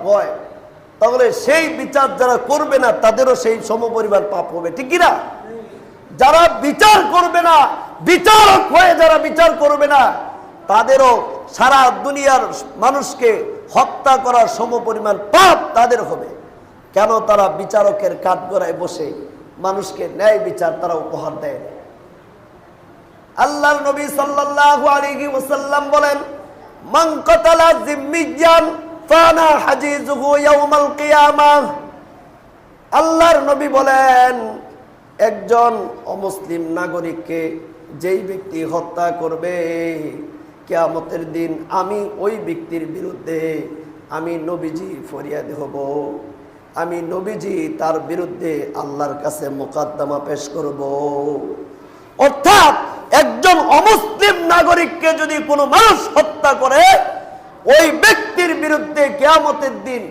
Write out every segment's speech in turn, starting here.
হয়, তাহলে সেই বিচার যারা করবে না তাদেরও সেই সমপরিমাণ পাপ হবে, ঠিক কিনা? যারা বিচার করবে না, বিচারক হয়ে যারা বিচার করবে না, তাদেরও সারা দুনিয়ার মানুষকে হত্যা করার সমপরিমাণ পাপ তাদের হবে। কেন? তারা বিচারকের কাঠগড়ায় বসে মানুষকে ন্যায় বিচার তারা উপহার দেয়। আল্লাহর নবী সাল্লাল্লাহু আলাইহি ওয়াসাল্লাম বলেন, মান কাতালা জিম্মিয়ান ফানা হাজিজুহু ইয়াউমাল কিয়ামাহ। আল্লাহর নবী বলেন, একজন অমুসলিম নাগরিককে যেই ব্যক্তি হত্যা করবে, কিয়ামতের দিন আমি ওই ব্যক্তির বিরুদ্ধে আমি নবীজি ফরিয়াদি হব, আমি নবীজি তার বিরুদ্ধে আল্লাহর কাছে মোকদ্দমা পেশ করব। অর্থাৎ একজন অমুসলিম নাগরিককে যদি কোনো মানুষ হত্যা করে, ওই ব্যক্তির বিরুদ্ধে কিয়ামতের দিন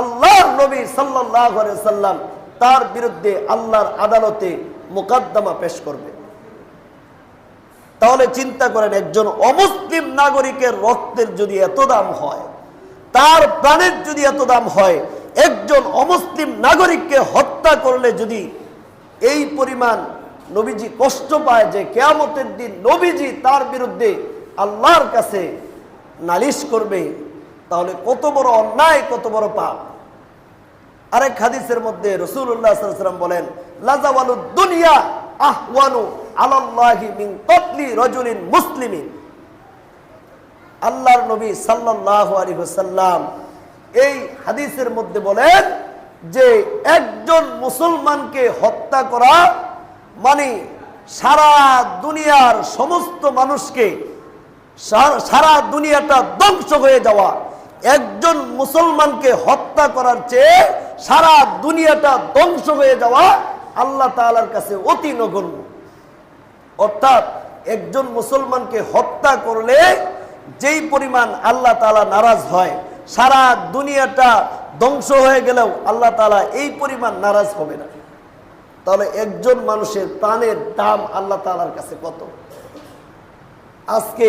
আল্লাহর নবী সাল্লাল্লাহু আলাইহি সাল্লাম তার বিরুদ্ধে আল্লাহর আদালতে মোকদ্দমা পেশ করবে। তাহলে চিন্তা করেন, একজন অমুসলিম নাগরিকের রক্তের যদি এত দাম হয়, তার প্রাণের যদি এত দাম হয়, একজন অমুসলিম নাগরিককে হত্যা করলে যদি এই পরিমাণ নবীজি কষ্ট পায় যে কিয়ামতের দিন নবীজি তার বিরুদ্ধে আল্লাহর কাছে নালিশ করবে, তাহলে কত বড় অন্যায়, কত বড় পাপ। আরেক হাদিসের মধ্যে রাসূলুল্লাহ সাল্লাল্লাহু আলাইহি ওয়াসাল্লাম বলেন, লাজাওয়ালুদ দুনিয়া আহওয়ানু আলাল্লাহি মিন কতলি রাজুলিন মুসলিমিন। আল্লাহর নবী সাল্লাল্লাহু আলাইহি ওয়াসাল্লাম এই হাদিসের মধ্যে বলেন যে একজন মুসলমানকে হত্যা করা মানে সারা দুনিয়ার সমস্ত মানুষকে, সারা দুনিয়াটা ধ্বংস হয়ে যাওয়া। একজন মুসলমানকে হত্যা করার চেয়ে সারা দুনিয়াটা ধ্বংস হয়ে যাওয়া আল্লাহ তাআলার কাছে অতি নগণ্য। অর্থাৎ একজন মুসলমানকে হত্যা করলে যেই পরিমাণ আল্লাহ তাআলা নারাজ হয়, সারা দুনিয়াটা ধ্বংস হয়ে গেলেও আল্লাহ তাআলা এই পরিমাণ নারাজ হবে না। তাহলে একজন মানুষের প্রাণের দাম আল্লাহ তাআলার কাছে কত? আজকে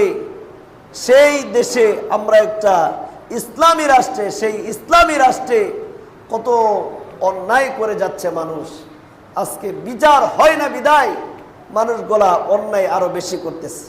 সেই দেশে আমরা একটা ইসলামী রাষ্ট্রে, সেই ইসলামী রাষ্ট্রে কত অন্যায় করে যাচ্ছে মানুষ। আজকে বিচার হয় না বিদায় মানুষগুলা অন্যায় আরো বেশি করতেছে।